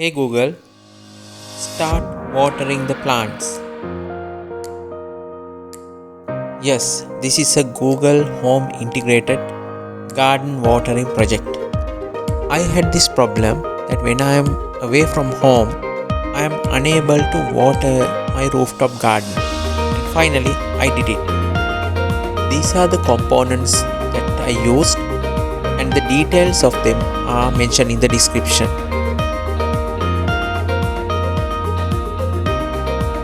Hey Google, start watering the plants. Yes, this is a Google Home integrated garden watering project. I had this problem that when I am away from home, I am unable to water my rooftop garden. And finally, I did it. These are the components that I used, and the details of them are mentioned in the description.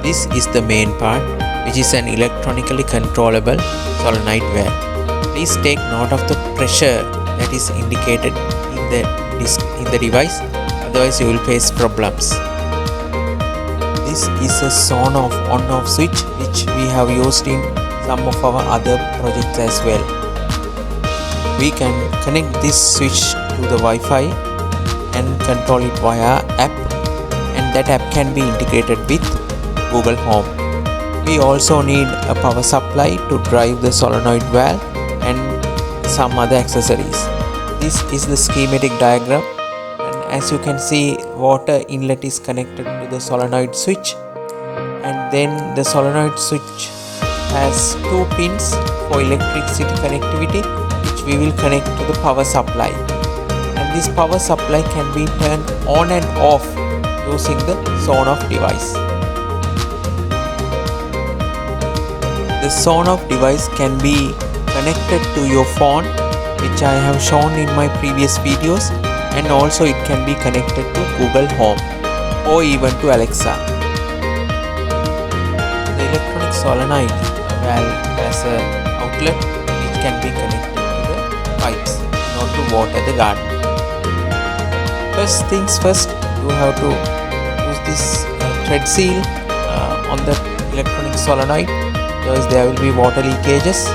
This is the main part, which is an electronically controllable solenoid valve. Please take note of the pressure that is indicated in the device, otherwise you will face problems. This is a on-off switch which we have used in some of our other projects as well. We can connect this switch to the Wi-Fi and control it via app, and that app can be integrated with Google Home. We also need a power supply to drive the solenoid valve and some other accessories. This is the schematic diagram, and as you can see, water inlet is connected to the solenoid switch, and then the solenoid switch has two pins for electricity connectivity, which we will connect to the power supply, and this power supply can be turned on and off using the on-off device. The on-off device can be connected to your phone, which I have shown in my previous videos, and also it can be connected to Google Home or even to Alexa. The electronic solenoid valve has an outlet which can be connected to the pipes in order to water the garden. First things first, you have to use this thread seal on the electronic solenoid. Otherwise there will be water leakages.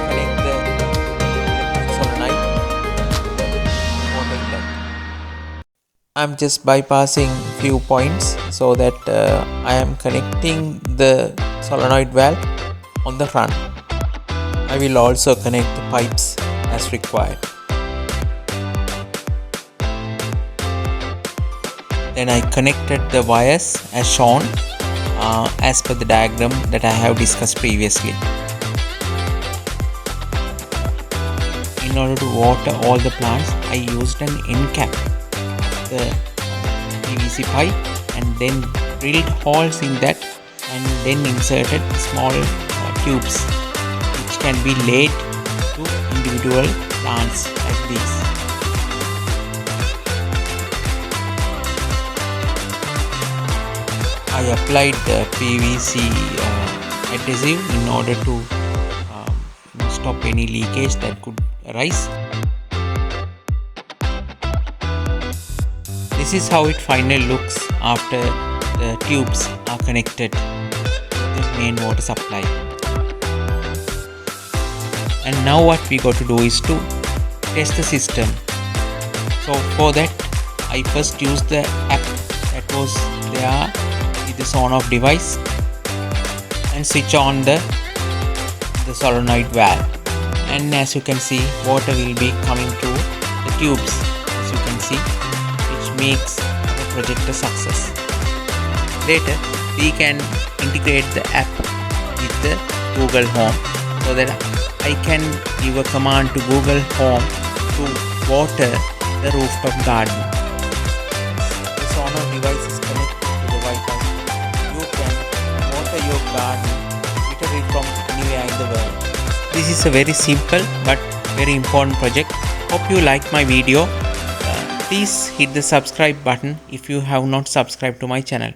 Connect the electric solenoid water inlet. I am just bypassing few points so that I am connecting the solenoid valve on the front. I will also connect the pipes as required. Then I connected the wires as shown as per the diagram that I have discussed previously. In order to water all the plants, I used an end cap of the PVC pipe and then drilled holes in that, and then inserted small tubes which can be laid to individual plants like this. I applied the PVC adhesive in order to stop any leakage that could arise. This is how it finally looks after the tubes are connected to the main water supply. And now what we got to do is to test the system. So for that, I first used the app that was there with the on-off device and switch on the solenoid valve, and as you can see, water will be coming to the tubes, as you can see, which makes the project a success. Later we can integrate the app with the Google Home so that I can give a command to Google Home to water the rooftop garden. This on-off device is connected to the Wi-Fi. You can water your garden literally from anywhere in the world. This is a very simple but very important project. Hope you like my video. Please hit the subscribe button if you have not subscribed to my channel.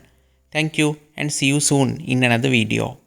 Thank you and see you soon in another video.